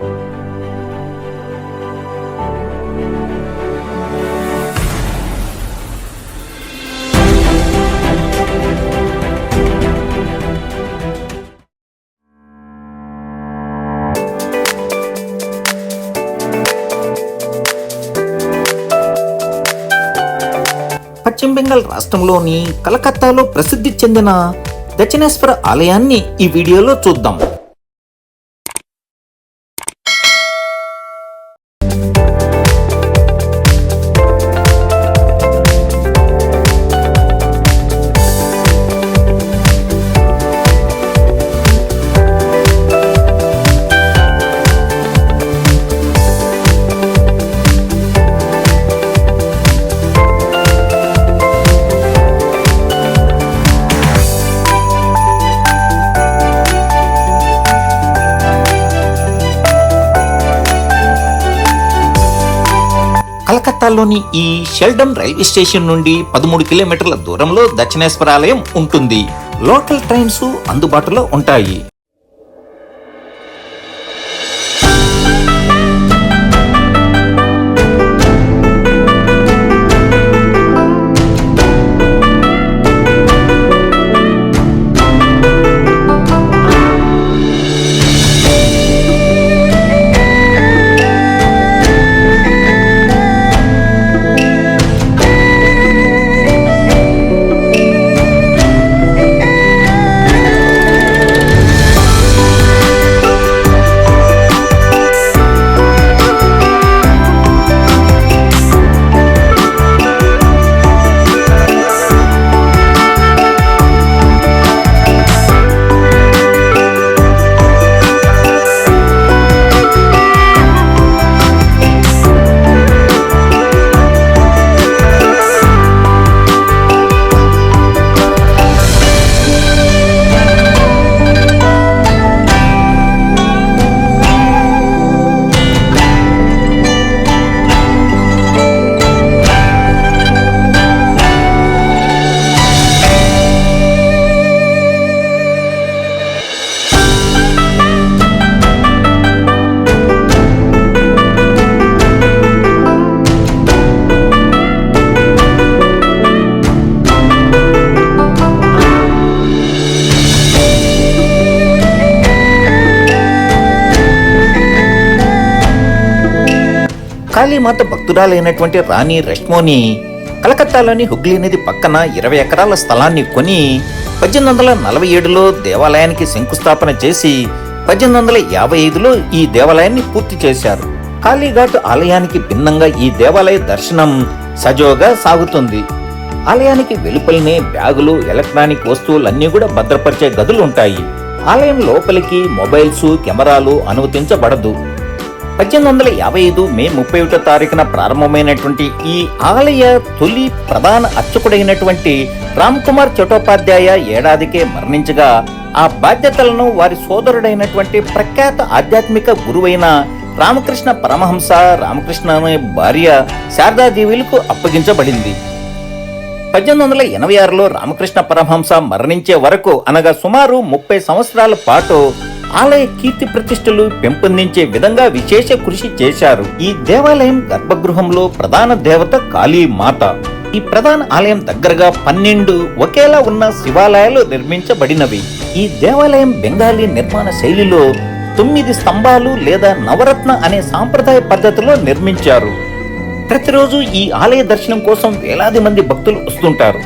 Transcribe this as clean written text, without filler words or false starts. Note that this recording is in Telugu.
పశ్చిమ బెంగాల్ రాష్ట్రంలోని కలకత్తాలో ప్రసిద్ధి చెందిన దక్షిణేశ్వర ఆలయాన్ని ఈ వీడియోలో చూద్దాం. కలకత్తాలోని ఈ షెల్డన్ రైల్వే స్టేషన్ నుండి 13 కిలోమీటర్ల దూరంలో దక్షిణేశ్వర ఆలయం ఉంటుంది. లోకల్ ట్రైన్స్ అందుబాటులో ఉంటాయి. కాళీమాత భక్తురాలైనటువంటి రాణి రష్మోని కలకత్తాలోని హుగ్లీ నది పక్కన 20 ఎకరాల స్థలాన్ని కొని 1847లో దేవాలయానికి శంకుస్థాపన చేసి 1855లో ఈ దేవాలయాన్ని పూర్తి చేశారు. కాళీఘాట్ ఆలయానికి భిన్నంగా ఈ దేవాలయ దర్శనం సజోగా సాగుతుంది. ఆలయానికి వెలుపలనే బ్యాగులు, ఎలక్ట్రానిక్ వస్తువులన్నీ కూడా భద్రపరిచే గదులు ఉంటాయి. ఆలయం లోపలికి మొబైల్స్, కెమెరాలు అనుమతించబడదు. 1855 మే 31వ తారీఖున ప్రారంభమైనటువంటి ఈ ఆలయ తొలి ప్రధాన అర్చకుడైనటువంటి రామ్ కుమార్ చటోపాధ్యాయ ఏడాదికే మరణించగా ఆ బాధ్యతలను వారి సోదరుడైనటువంటి ప్రఖ్యాత ఆధ్యాత్మిక గురువైన రామకృష్ణ పరమహంస, రామకృష్ణ భార్య శారదాదేవులకు అప్పగించబడింది. 1886లో రామకృష్ణ పరమహంస మరణించే వరకు అనగా సుమారు 30 సంవత్సరాల పాటు ఆలయ కీర్తి ప్రతిష్టలు పెంపొందించే విధంగా విశేష కృషి చేశారు. ఈ దేవాలయం గర్భగృహంలో ప్రధాన దేవత కాళీ మాత. ఈ ప్రధాన ఆలయం దగ్గరగా 12 ఒకేలా ఉన్న శివాలయాలు నిర్మించబడినవి. ఈ దేవాలయం బెంగాలీ నిర్మాణ శైలిలో 9 స్తంభాలు లేదా నవరత్న అనే సాంప్రదాయ పద్ధతిలో నిర్మించారు. ప్రతిరోజు ఈ ఆలయ దర్శనం కోసం వేలాది మంది భక్తులు వస్తుంటారు.